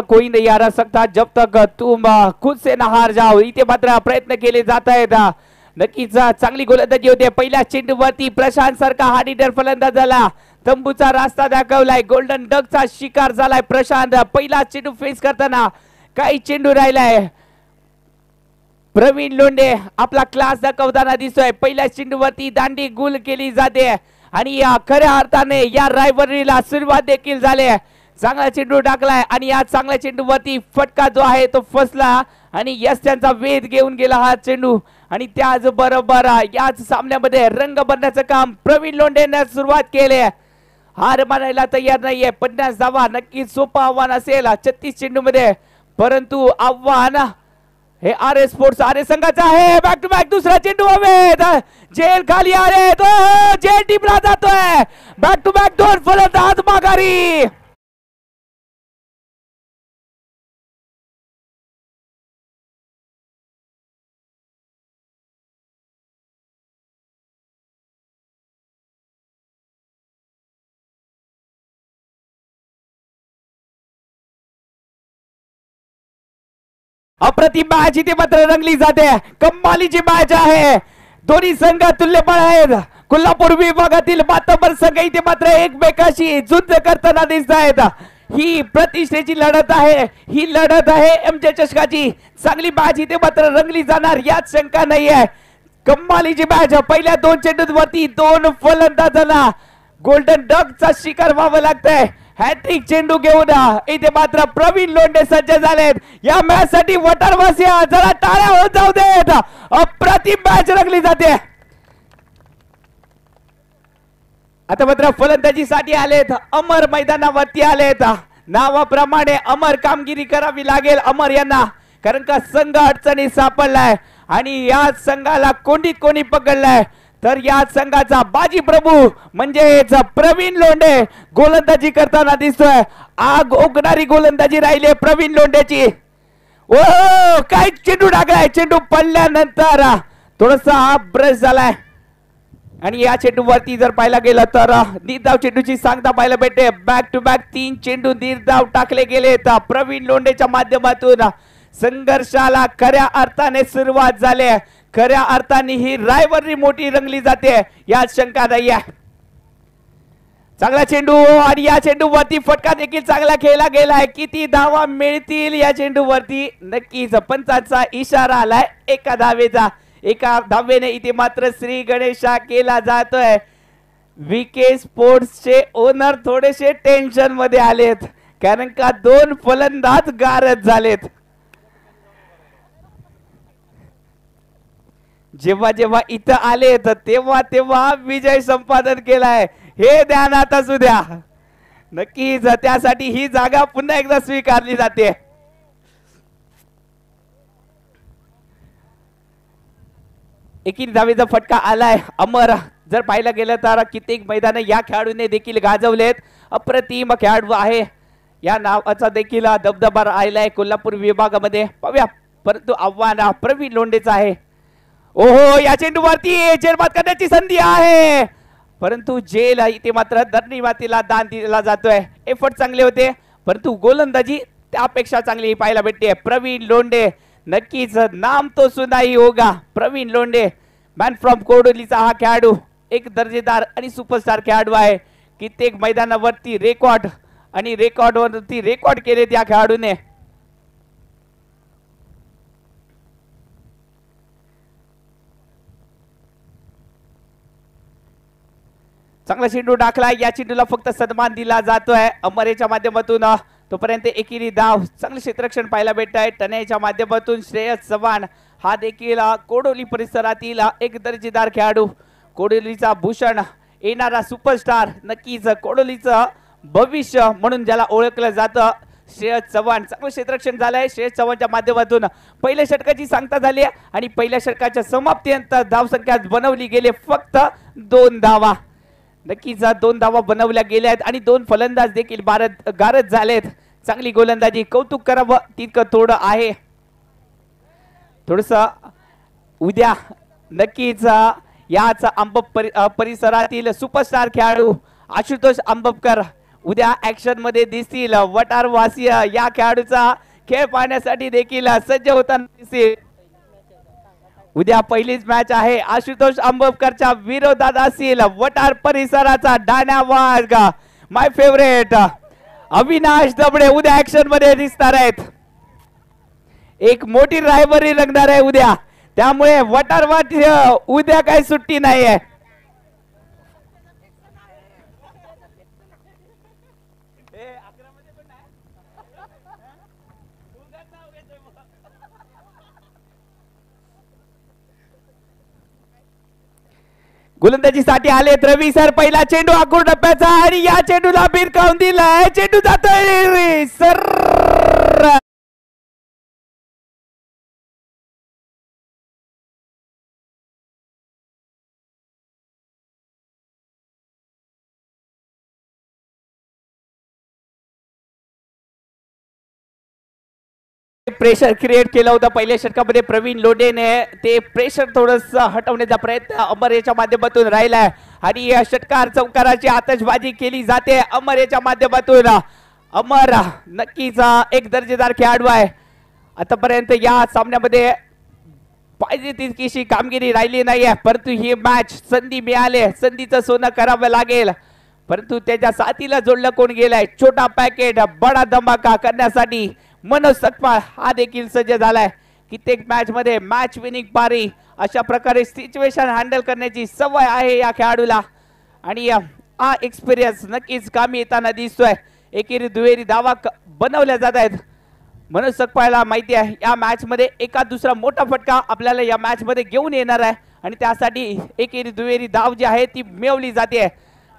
कोई नहीं हरा सकता जब तक तुम खुद से ना हार जाओ. इथे मात्र प्रयत्न केले जात आहेत. नक्कीच चांगली गोलंदाजी होते. पहिल्या चेंडूवरती प्रशांत सारखा हार्डीडर फलंदाज झाला. तंबूचा रास्ता दाखवलाय. गोल्डन डकचा शिकार झालाय प्रशांत. पहिला चेंडू फेस करताना काही चेंडू राहिलाय. प्रवीण लोंढे आपला क्लास दाखवताना दिसतोय. पहिल्या चेंडूवरती दांडी गुल केली जाते आणि या खऱ्या अर्थाने या रायव्हलरीला सुरुवात देखील झाली. चांगला चेंडू टाकलाय आणि या चांगल्या चेंडूवरती फटका जो आहे तो फसला आणि यश त्यांचा वेध घेऊन गेला हा चेंडू आणि त्याच बरोबर याच सामन्यामध्ये रंग भरण्याचं काम प्रवीण लोंढेने सुरुवात केली. हार मानायला तयार नाहीये. 50 धावा नक्कीच सोपं आव्हान असेल 36 चेंडू मध्ये, परंतु आव्हान हे आर्य स्पोर्ट्स आर्य संघाचा आहे. बॅक टू बॅक दुसरा चेंडू हवेत. जेल खाली आले तो जेल टीमला जातोय. बॅक टू बॅक दोन फलंदाज माघारी. अप्रतिम मॅच इथे मात्र रंगली जाते. कमालीची मॅच आहे. दोन्ही संघ तुल्यबळ आहेत. कोल्हापूर विभागातील मातब्बर संघ इथे मात्र एकमेकाशी झुंज करताना दिसत आहेत. ही प्रतिष्ठेची लढत आहे. ही लढत आहे एमचे चषकाची. चांगली मॅच इथे मात्र रंगली जाणार यात शंका नाहीये. कमालीची मॅच. पहिल्या दोन चेंडूंवरती दोन फलंदाजांना गोल्डन डकचा शिकार व्हावं लागतंय. हॅट्रिक चेंडू घेऊन इथे मात्र प्रवीण लोंढे सज्ज झालेत. या मॅच साठी वटारवासी जरा टाळ्या होत जाऊ देत. अप्रतिम मॅच रंगली जाते. आता मात्र फलंदाजीसाठी आलेत. अमर मैदानावरती आलेत. नावाप्रमाणे अमर कामगिरी करावी लागेल अमर यांना, कारण का संघ अडचणीत सापडलाय आणि या संघाला कोणीत कोणी पकडलाय. तर या संघाचा बाजी प्रभू म्हणजेच प्रवीण लोंढे गोलंदाजी करताना दिसतोय. आग ओकणारी गोलंदाजी राहिली प्रवीण लोंढेची. ओ काय चेंडू टाकलाय. चेंडू पडल्यानंतर थोडासा ब्रश झालाय आणि या चेंडूवरती जर पाहायला गेलं तर निर्धाव चेंडूची सांगता पाहायला भेटते. बॅक टू बॅक 3 चेंडू निर्धाव टाकले गेलेत प्रवीण लोंढेच्या माध्यमातून. संघर्षाला खऱ्या अर्थाने सुरुवात झाली. खऱ्या अर्थाने ही रायव्हलरी मोठी रंगली जाते, यात शंका नाही आहे. चांगला चेंडू आणि या चेंडूवरती फटका देखील चांगला खेळला गेलाय. किती धावा मिळतील या चेंडूवरती? नक्कीच पंचांचा इशारा आलाय एका धावेचा. एका धावेने इथे मात्र श्री गणेशा केला जातोय. VK स्पोर्ट्सचे ओनर थोडेसे टेन्शन मध्ये आलेत, कारण का 2 फलंदाज गारद झालेत. जेव्हा जेव्हा इथं आले तेव्हा तेव्हा विजय संपादन केलाय, हे ध्यानात असू द्या. नक्कीच त्यासाठी ही जागा पुन्हा एकदा स्वीकारली जाते. एकी धावेचा फटका आलाय. अमर जर पाहिलं गेलं तर कित्येक मैदान या खेळाडूने देखील गाजवलेत. अप्रतिम खेळाडू आहे, या नावाचा देखील दबदबा राहिलाय कोल्हापूर विभागामध्ये. पाहूया, परंतु आव्हान प्रवीण लोंढेचं आहे. ओहो, या चेंडूवरती झेलबाद करण्याची संधी आहे, परंतु जेल इथे मात्र धरणी मातीला दान दिला जातोय. एफर्ट चांगले होते, परंतु गोलंदाजी त्यापेक्षा चांगली पाहायला भेटते. प्रवीण लोंढे, नक्कीच नाम तो सुना ही होगा. प्रवीण लोंढे मॅन फ्रॉम कोडोलीचा हा खेळाडू एक दर्जेदार आणि सुपरस्टार खेळाडू आहे. कित्येक मैदानावरती रेकॉर्ड आणि रेकॉर्डवरती रेकॉर्ड केले त्या खेळाडूने. चांगला चेंडू टाकला, या चेंडूला फक्त सन्मान दिला जातोय अमरेच्या माध्यमातून. तोपर्यंत एकेरी धाव, चांगले क्षेत्ररक्षण पाहायला भेटत आहे. टनेच्या माध्यमातून श्रेयस चव्हाण हा देखील कोडोली परिसरातील एक दर्जेदार खेळाडू, कोडोलीचा भूषण, येणारा सुपरस्टार, नक्कीच कोडोलीचं भविष्य म्हणून ज्याला ओळखलं जातं श्रेयस चव्हाण. चांगलं क्षेत्ररक्षण झालंय श्रेयस चव्हाणच्या माध्यमातून. पहिल्या षटकाची सांगता झाली आणि पहिल्या षटकाच्या समाप्तीनंतर धावसंख्या बनवली गेली फक्त 2 धावा. नक्कीच 2 धावा बनवल्या गेल्या आहेत आणि 2 फलंदाज देखील गारद झालेत. चांगली गोलंदाजी, कौतुक करावं तितकं थोडं आहे. थोडस उद्या नक्कीच याच अंबप परिसरातील सुपरस्टार खेळाडू आशुतोष अंबपकर उद्या ऍक्शन मध्ये दिसतील. वटारवासीय या खेळाडूचा खेळ पाहण्यासाठी देखील सज्ज होताना दिसतील. उद्या पहिलीच मॅच आहे, आशुतोष अंबपकरच्या विरोधात असेल वटार परिसराचा डाण्या वाघ, माय फेवरेट अविनाश दबडे उद्या ऍक्शन मध्ये दिसणार आहेत. एक मोठी रायव्हलरी रंगणार आहे उद्या, त्यामुळे वटारवासीय उद्या काही सुट्टी नाहीये. गोलंदाजीसाठी आलेत रवी सर. पहिला चेंडू आखूड टप्प्याचा आणि या चेंडूला भिरकावून दिलाय. चेंडू जातोय सर. प्रेशर क्रिएट केलं होतं पहिल्या षटकामध्ये प्रवीण लोंढेने. ते प्रेशर थोडस हटवण्याचा प्रयत्न अमर याच्या माध्यमातून राहिलाय आणि षटकार चौकाराची आतषबाजी केली जाते अमर याच्या माध्यमातून. अमर नक्कीच एक दर्जेदार खेळाडू आहे. आतापर्यंत या सामन्यामध्ये पाहिजे तितकीशी कामगिरी राहिली नाहीये, परंतु ही मॅच संधी मिळाली, संधीचं सोनं करावं लागेल. परंतु त्याच्या साथीला जोडलं कोण गेलाय, छोटा पॅकेट बडा धमाका करण्यासाठी मनोज सकपाळ हा देखील सज्ज झालाय. कित्येक मॅच मध्ये मॅच विनिंग पारी अशा प्रकारे सिच्युएशन हँडल करण्याची सवय आहे या खेळाडूला आणि हा एक्सपिरियन्स नक्कीच कामी येताना दिसतोय. एकेरी दुहेरी धावा बनवल्या जात आहेत. मनोज सकपाळला माहिती आहे या मॅच मध्ये एका दुसरा मोठा फटका आपल्याला या मॅच मध्ये घेऊन येणार आहे आणि त्यासाठी एकेरी दुहेरी धाव जी आहे ती मिळवली जाते.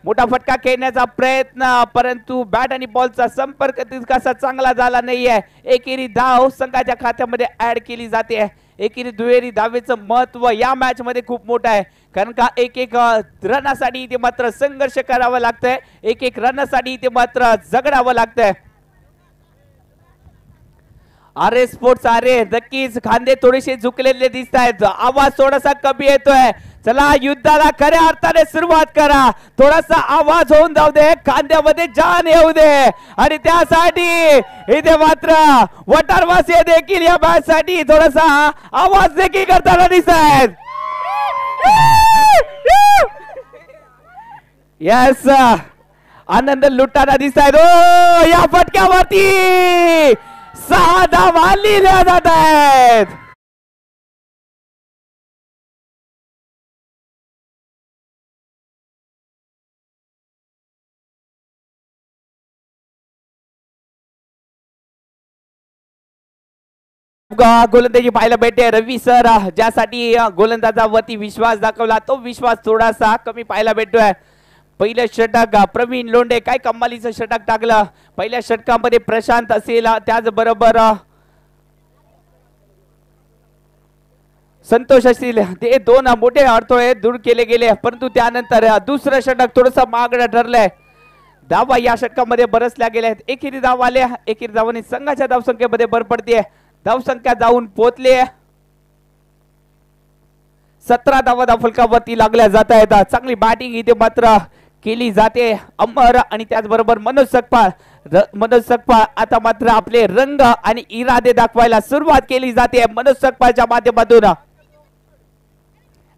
मोठा फटका खेळण्याचा प्रयत्न, परंतु बॅट आणि बॉलचा संपर्क तितकासा चांगला झाला नाहीये. एकेरी धाव संघाच्या खात्यामध्ये ऍड केली जाते. एकेरी दुहेरी धावेचं महत्व या मॅच मध्ये खूप मोठं आहे, कारण का एक एक रनासाठी इथे मात्र संघर्ष करावा लागतंय, एक एक रनासाठी इथे मात्र झगडावं लागतंय. अरे स्पोर्ट्स, अरे नक्कीच खांदे थोडेसे झुकलेले दिसत आहेत, आवाज थोडासा कमी येतोय. चला युद्धाला खऱ्या अर्थाने सुरुवात करा. थोडासा आवाज होऊन जाऊ दे, कांद्यामध्ये जान येऊ दे आणि त्यासाठी इथे मात्र वटारवासी देखील या मॅच साठी थोडासा आवाज देखील करताना दिसत आहेत. यस आनंद लुटाना दिसत आहेत. ओ या फटक्यावरती 6 धावा लिहिल्या जात आहेत. गोलंदाजी पाहायला भेटते रवी सर, ज्यासाठी गोलंदाजावरती विश्वास दाखवला तो विश्वास थोडासा कमी पाहायला भेटतोय. पहिलं षटक प्रवीण लोंढे, काय कमालीचं षटक टाकलं. पहिल्या षटकामध्ये प्रशांत असेल, त्याचबरोबर संतोष असतील, ते दोन मोठे अडथळे दूर केले गेले. परंतु त्यानंतर दुसरं षटक थोडस मागणं ठरलंय. धावा या षटकामध्ये बरसल्या गेल्या आहेत. एकेरी धाव आल्या, एकेरी धावाने संघाच्या धावसंख्येमध्ये भर पडते. धावसंख्या जाऊन पोहोचली 17 धावा धावफलकावरती लागल्या जात आहेत. चांगली बॅटिंग इथे मात्र केली जाते. अमर आणि त्याचबरोबर मनोज सकपाळ आता मात्र आपले रंग आणि इरादे दाखवायला सुरुवात केली जाते मनोज सकपाळच्या माध्यमातून.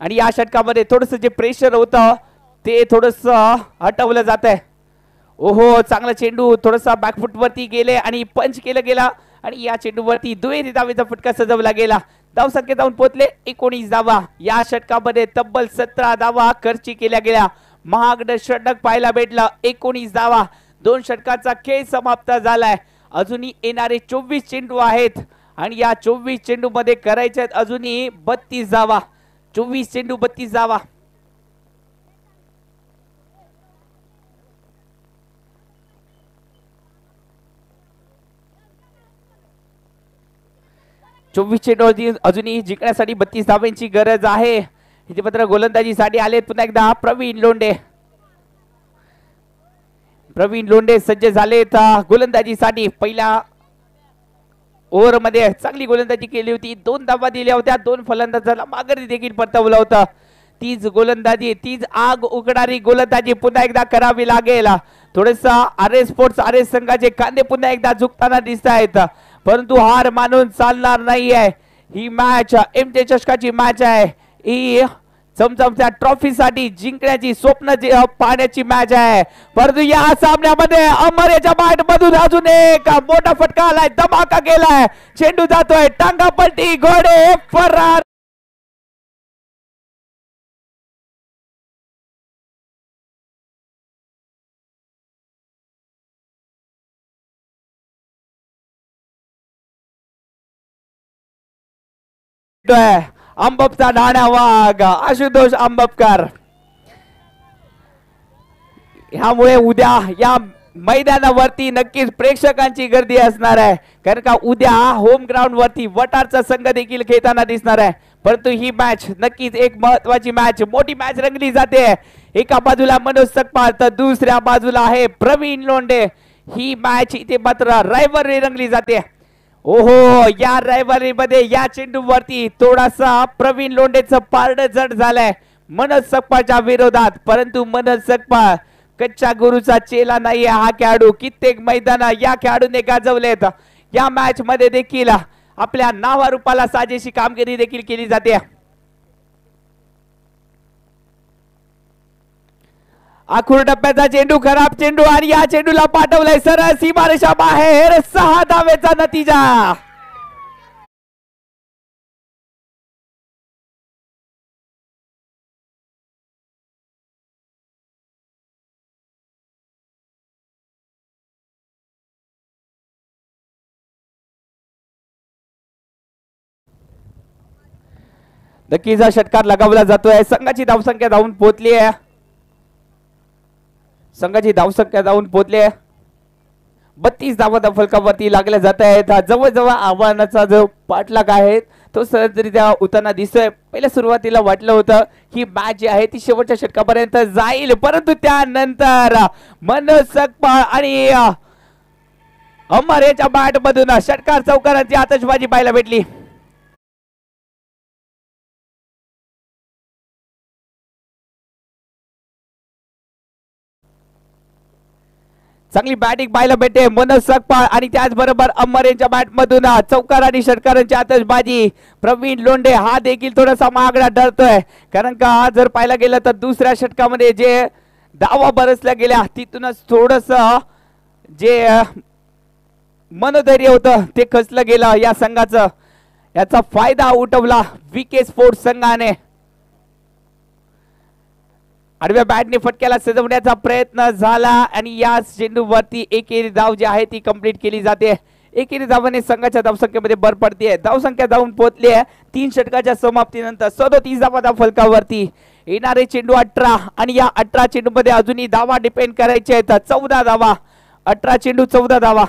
आणि या षटकामध्ये थोडस जे प्रेशर होतं ते थोडस हटवलं जात आहे. ओहो चांगला चेंडू थोडासा बॅकफुट वरती गेले आणि पंच केलं गेला आणि या चेंडूवरती दुहेरी धावेचा फटका सजवला गेला. धावसंख्या जाऊन पोहोचले 19 धावा. या षटकामध्ये तब्बल 17 धावा खर्ची केल्या गेल्या. महागड षटक पाहायला भेटलं. 19 धावा. 2 षटकाचा खेळ समाप्त झालाय. अजूनही येणारे 24 चेंडू आहेत आणि या 24 चेंडू मध्ये करायचे आहेत अजूनही 32 धावा. 24 चेंडू 32 धावा. अजूनही जिंकण्यासाठी 32 धावांची गरज आहे. इथे मात्र गोलंदाजीसाठी आले पुन्हा एकदा प्रवीण लोंढे. प्रवीण लोंढे सज्ज झालेत गोलंदाजीसाठी. पहिल्या ओव्हर मध्ये चांगली गोलंदाजी केली होती. 2 धावा दिल्या होत्या. 2 फलंदाजाला माघारी देखील परतवलं होतं. तीच गोलंदाजी, तीच आग उघडणारी गोलंदाजी पुन्हा एकदा करावी लागेल. थोडंसं आरएस स्पोर्ट्स आरएस संघाचे कांदे पुन्हा एकदा झुकताना दिसत आहेत. परंतु हार मानून चालणार नाहीये. ही मॅच एमजे चषकाची मॅच आहे. ही चमचमच्या ट्रॉफीसाठी जिंकण्याची स्वप्न पाहण्याची मॅच आहे. परंतु या सामन्यामध्ये अमर याच्या बॅट मधून अजून एक मोठा फटका आलाय. धमाका केलाय. चेंडू जातोय टांगा पलटी, घोडे फरार. अंबपचा डाण्या वाघ आशुतोष अंबपकर. ह्यामुळे उद्या या मैदानावरती नक्कीच प्रेक्षकांची गर्दी असणार आहे. कारण का उद्या होम ग्राउंड वरती वटारचा संघ देखील खेळताना दिसणार आहे. परंतु ही मॅच नक्कीच एक महत्वाची मॅच, मोठी मॅच रंगली जाते. एका बाजूला मनोज सकपाळ तर दुसऱ्या बाजूला आहे प्रवीण लोंढे. ही मॅच इथे मात्र रायव्हलरी रंगली जाते. ओहो या रायव्हलरी मध्ये या चेंडू वरती थोडासा प्रवीण लोंढेचं पारड जड झालंय मनोज सकपाळच्या विरोधात. परंतु मनोज सकपाळ कच्च्या गुरुचा चेला नाही. हा खेळाडू कित्येक मैदान या खेळाडूने गाजवलेत. या मॅच मध्ये देखील आपल्या नावारूपाला साजेशी कामगिरी देखील केली जाते. आखूर टप्प्याचा चेंडू, खराब चेंडू आणि या चेंडूला पाठवलाय सरळ सीमारेषा बाहेर. 6 धावेचा नतीजा. नक्कीच षटकार लगावला जातोय. संघाची धावसंख्या जाऊन पोहोचली आहे. संघाची धावसंख्या जाऊन पोहोचली 32 धावा फलकावरती लागल्या जात आहेत. जवळजवळ आव्हानाचा जो पाठलाग आहे तो सहजरित्या उताना दिसतोय. पहिल्या सुरुवातीला वाटलं होतं की मॅच जी आहे ती शेवटच्या षटकापर्यंत जाईल, परंतु त्यानंतर मनोज सकपाळ आणि अमर याच्या बॅट मधून षटकार चौकारांची आतषबाजी पाहायला भेटली. चांगली बॅटिंग पाहायला भेटते मनोज सकपाळ आणि त्याचबरोबर अमर यांच्या बॅट मधून चौकार आणि षटकारांची आतषबाजी. प्रवीण लोंढे हा देखील थोडासा महागडा ठरतोय, कारण का जर पाहायला गेलं तर दुसऱ्या षटकामध्ये जे धावा बरसल्या गेल्या तिथूनच थोडस जे मनोधैर्य होतं ते खचलं गेलं या संघाचं. याचा फायदा उठवला विके स्पोर्ट्स संघाने. आडव्या बॅटने फटक्याला सजवण्याचा प्रयत्न झाला आणि या चेंडूवरती एकेरी धाव जी आहे ती कंप्लीट केली जाते. एकेरी धावाने संघाच्या धावसंख्येमध्ये भर पडते. धावसंख्या जाऊन पोहोचली आहे 3 षटकाच्या समाप्तीनंतर 37 धावा फलकावरती. येणारे चेंडू 18 आणि या 18 चेंडू मध्ये अजूनही धावा डिपेंड करायचे आहेत. 14 धावा, 18 चेंडू 14 धावा.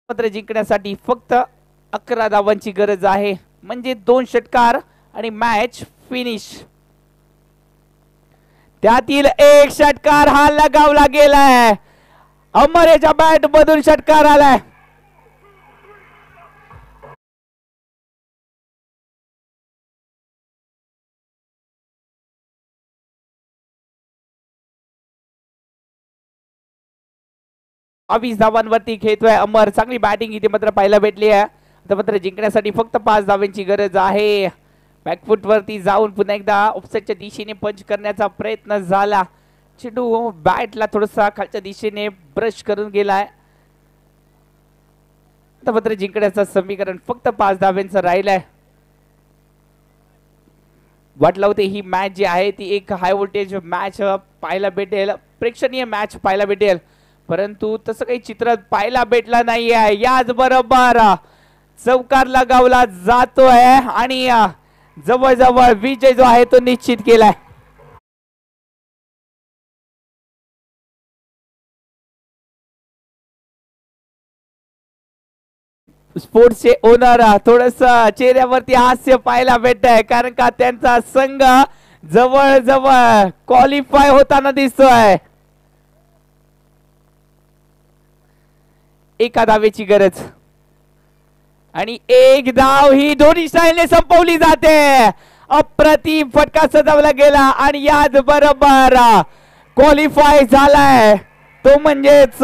पत्र जिंकण्यासाठी फक्त 11 धावांची गरज आहे, म्हणजे 2 षटकार आणि मॅच फिनिश. त्यातील एक षटकार हा लगावला गेलाय. अमरेच्या बॅट मधून षटकार आलाय. बावीस धावांवरती खेळतोय अमर. चांगली बॅटिंग इथे मात्र पाहायला भेटली आहे. आता मात्र जिंकण्यासाठी फक्त 5 धावांची गरज आहे. बॅकफुट वरती जाऊन पुन्हा एकदा ऑफसाईडच्या दिशेने पंच करण्याचा प्रयत्न झाला. चेंडू बॅटला थोडासा खालच्या दिशेने ब्रश करून गेलाय. आता मात्र जिंकण्याचं समीकरण फक्त 5 धावांचं राहिलंय. वाटलं होते ही मॅच जी आहे ती एक हाय व्होल्टेज मॅच पाहायला भेटेल, प्रेक्षणीय मॅच पाहायला भेटेल, परंतु तसं काही चित्र पाहायला भेटलं नाहीये. याच बरोबर चौकार लगावला जातोय आणि जवळजवळ विजय जो आहे तो निश्चित केलाय. स्पोर्ट्सचे ओनर थोडस चेहऱ्यावरती हास्य पाहायला भेटत आहे, कारण का त्यांचा संघ जवळजवळ क्वालिफाय होताना दिसतोय. एका धावेची गरज आणि एक धाव ही दोन्ही स्टाईलने संपवली जाते. अप्रतिम फटका सजवला गेला आणि याच बरोबर क्वालिफाय झालाय तो म्हणजेच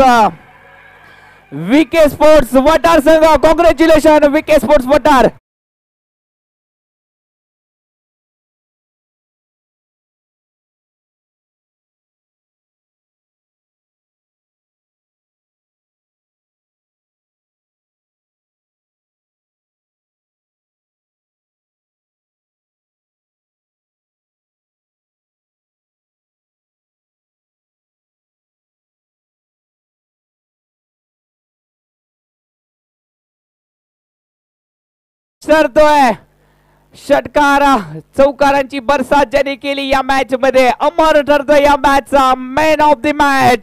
विके स्पोर्ट्स वटार संघ. कॉंग्रॅच्युलेशन विके स्पोर्ट्स वटार. ठरतोय षटकार चौकारांची बरसात ज्याने केली या मॅच मध्ये अमर ठरतोय या मॅचचा मॅन ऑफ द मॅच